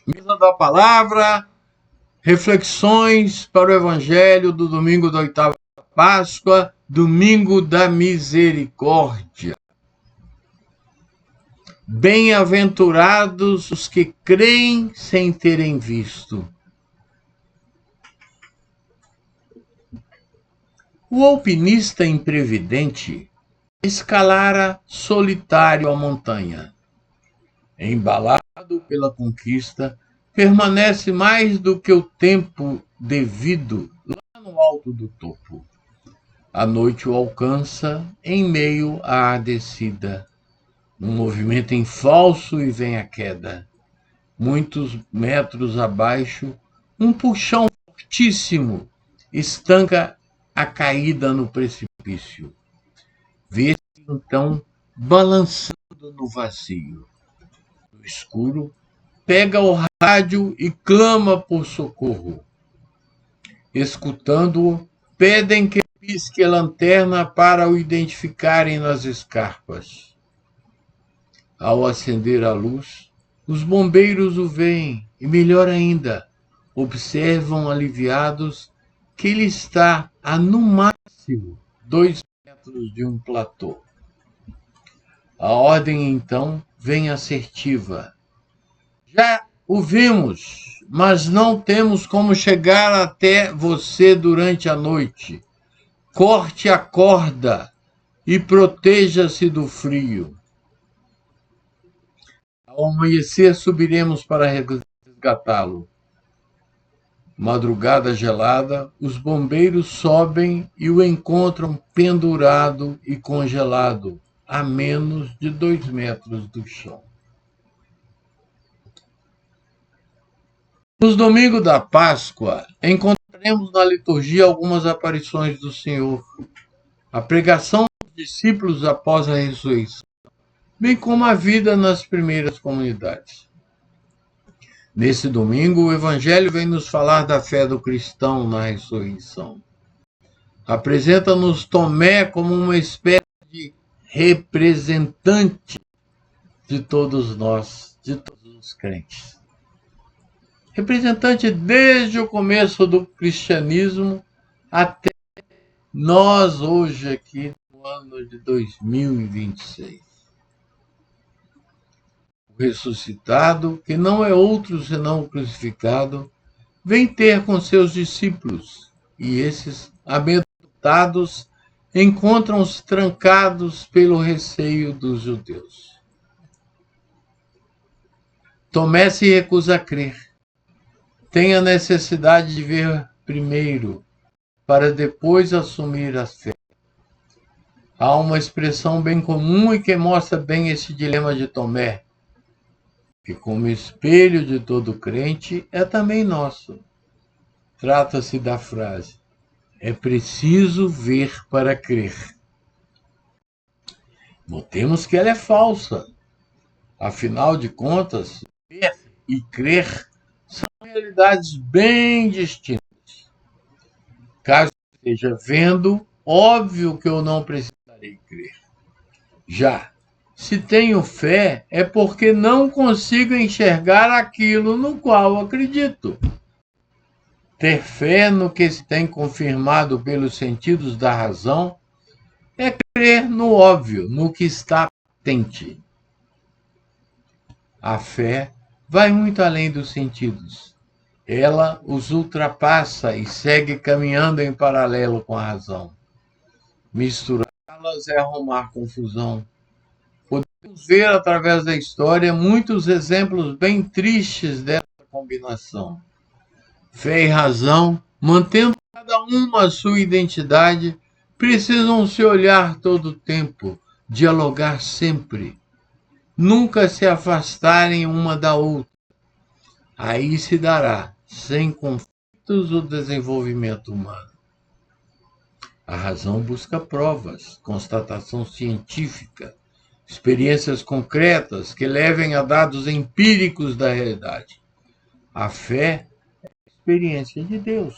Mesa da Palavra, reflexões para o Evangelho do domingo da oitava Páscoa, domingo da misericórdia. Bem-aventurados os que creem sem terem visto. O alpinista imprevidente escalara solitário a montanha. Embalado pela conquista, permanece mais do que o tempo devido lá no alto do topo. A noite o alcança em meio à descida. Um movimento em falso e vem a queda. Muitos metros abaixo, um puxão fortíssimo estanca a caída no precipício. Vê-se então balançando no vazio. No escuro, pega o rádio e clama por socorro. Escutando-o, pedem que pisque a lanterna para o identificarem nas escarpas. Ao acender a luz, os bombeiros o veem e, melhor ainda, observam aliviados que ele está a, no máximo, 2 metros de um platô. A ordem, então, vem assertiva. Já o vimos, mas não temos como chegar até você durante a noite. Corte a corda e proteja-se do frio. Ao amanhecer, subiremos para resgatá-lo. Madrugada gelada, os bombeiros sobem e o encontram pendurado e congelado, a menos de 2 metros do chão. Nos domingos da Páscoa, encontraremos na liturgia algumas aparições do Senhor, a pregação dos discípulos após a ressurreição, bem como a vida nas primeiras comunidades. Nesse domingo, o Evangelho vem nos falar da fé do cristão na ressurreição. Apresenta-nos Tomé como uma espécie de representante de todos nós, de todos os crentes. Representante desde o começo do cristianismo até nós hoje aqui no ano de 2026. O ressuscitado, que não é outro senão o crucificado, vem ter com seus discípulos, e esses, amedrontados, encontram-se trancados pelo receio dos judeus. Tomé se recusa a crer. Tem a necessidade de ver primeiro, para depois assumir a fé. Há uma expressão bem comum e que mostra bem esse dilema de Tomé, que como espelho de todo crente é também nosso. Trata-se da frase: é preciso ver para crer. Notemos que ela é falsa. Afinal de contas, ver e crer são realidades bem distintas. Caso esteja vendo, óbvio que eu não precisarei crer. Já, se tenho fé, é porque não consigo enxergar aquilo no qual acredito. Ter fé no que se tem confirmado pelos sentidos da razão é crer no óbvio, no que está patente. A fé vai muito além dos sentidos. Ela os ultrapassa e segue caminhando em paralelo com a razão. Misturá-las é arrumar confusão. Podemos ver através da história muitos exemplos bem tristes dessa combinação. Fé e razão, mantendo cada uma a sua identidade, precisam se olhar todo o tempo, dialogar sempre, nunca se afastarem uma da outra. Aí se dará, sem conflitos, o desenvolvimento humano. A razão busca provas, constatação científica, experiências concretas que levem a dados empíricos da realidade. A fé é a experiência de Deus.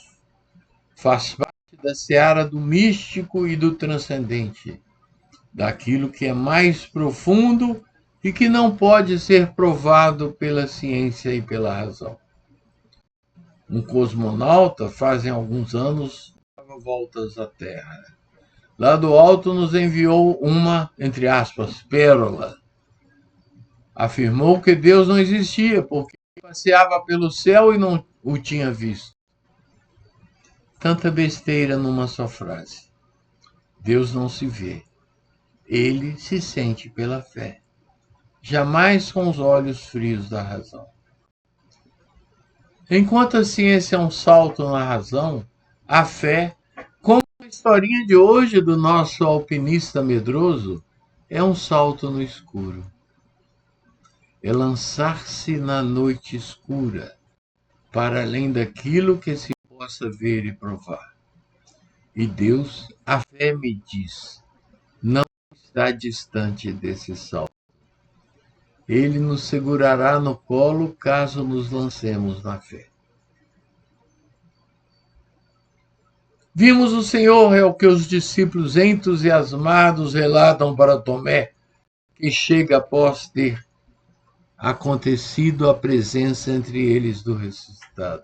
Faz parte da seara do místico e do transcendente, daquilo que é mais profundo e que não pode ser provado pela ciência e pela razão. Um cosmonauta, fazem alguns anos, dava voltas à Terra. Lá do alto nos enviou uma, entre aspas, pérola. Afirmou que Deus não existia, porque passeava pelo céu e não o tinha visto. Tanta besteira numa só frase. Deus não se vê. Ele se sente pela fé. Jamais com os olhos frios da razão. Enquanto a ciência é um salto na razão, a fé, como a historinha de hoje do nosso alpinista medroso, é um salto no escuro. É lançar-se na noite escura, para além daquilo que se possa ver e provar. E Deus, a fé me diz, não está distante desse salto. Ele nos segurará no colo caso nos lancemos na fé. Vimos o Senhor, é o que os discípulos entusiasmados relatam para Tomé, que chega após ter acontecido a presença entre eles do ressuscitado.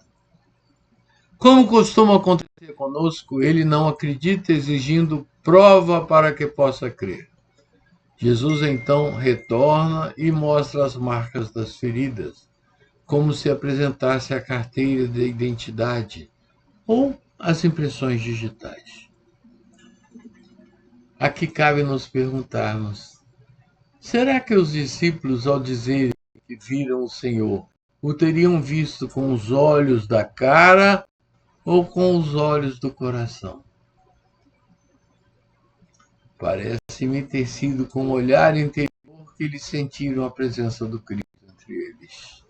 Como costuma acontecer conosco, ele não acredita, exigindo prova para que possa crer. Jesus então retorna e mostra as marcas das feridas, como se apresentasse a carteira de identidade ou as impressões digitais. Aqui cabe nos perguntarmos: será que os discípulos, ao dizerem que viram o Senhor, o teriam visto com os olhos da cara ou com os olhos do coração? Parece-me ter sido com o olhar interior que eles sentiram a presença do Cristo entre eles.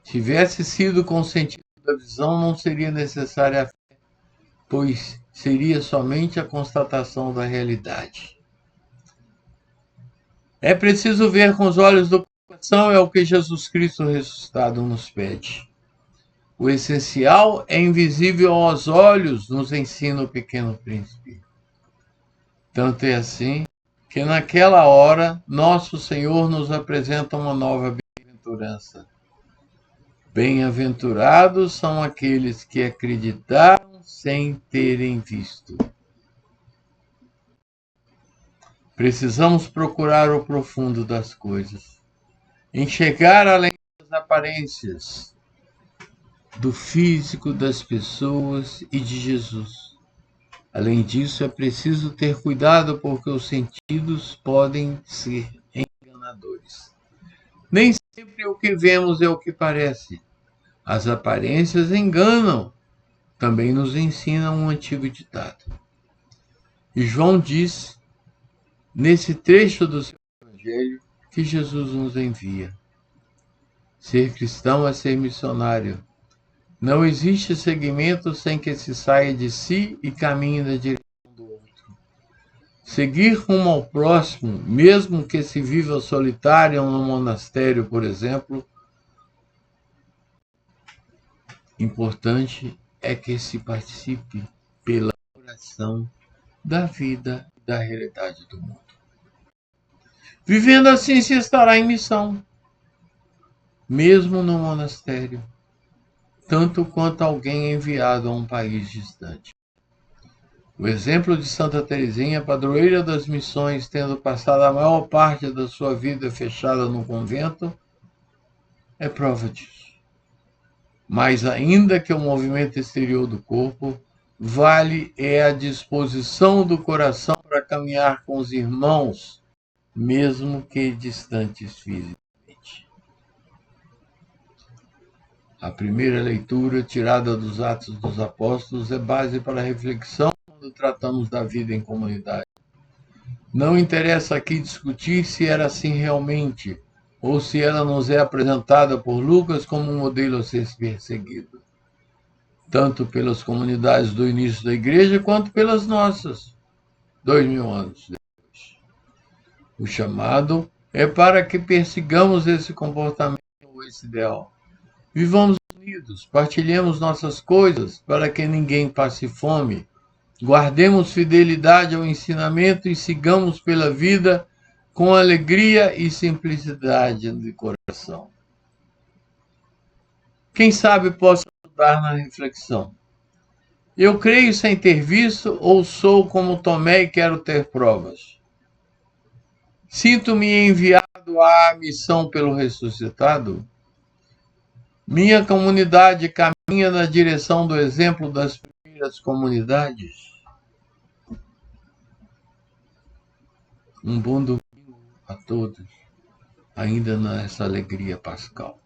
Se tivesse sido com o sentido da visão, não seria necessária a fé, pois seria somente a constatação da realidade. É preciso ver com os olhos do coração, é o que Jesus Cristo ressuscitado nos pede. O essencial é invisível aos olhos, nos ensina o Pequeno Príncipe. Tanto é assim que naquela hora nosso Senhor nos apresenta uma nova bem-aventurança. Bem-aventurados são aqueles que acreditaram sem terem visto. Precisamos procurar o profundo das coisas, enxergar além das aparências, do físico das pessoas e de Jesus. Além disso, é preciso ter cuidado porque os sentidos podem ser enganadores. Nem sempre o que vemos é o que parece. As aparências enganam. Também nos ensina um antigo ditado. E João diz, nesse trecho do seu Evangelho, que Jesus nos envia. Ser cristão é ser missionário. Não existe segmento sem que se saia de si e caminhe na direção do outro. Seguir rumo ao próximo, mesmo que se viva solitário no monastério, por exemplo, importante é que se participe pela oração da vida e da realidade do mundo. Vivendo assim se estará em missão, mesmo no monastério, tanto quanto alguém enviado a um país distante. O exemplo de Santa Teresinha, padroeira das missões, tendo passado a maior parte da sua vida fechada no convento, é prova disso. Mas ainda que o movimento exterior do corpo, vale é a disposição do coração para caminhar com os irmãos, mesmo que distantes fisicamente. A primeira leitura, tirada dos Atos dos Apóstolos, é base para a reflexão quando tratamos da vida em comunidade. Não interessa aqui discutir se era assim realmente, ou se ela nos é apresentada por Lucas como um modelo a ser perseguido, tanto pelas comunidades do início da igreja, quanto pelas nossas, 2000 anos depois. O chamado é para que persigamos esse comportamento ou esse ideal. Vivamos unidos, partilhemos nossas coisas para que ninguém passe fome, guardemos fidelidade ao ensinamento e sigamos pela vida com alegria e simplicidade de coração. Quem sabe posso ajudar na reflexão. Eu creio sem ter visto ou sou como Tomé e quero ter provas? Sinto-me enviado à missão pelo ressuscitado? Minha comunidade caminha na direção do exemplo das primeiras comunidades? Um bom domingo a todos, ainda nessa alegria pascal.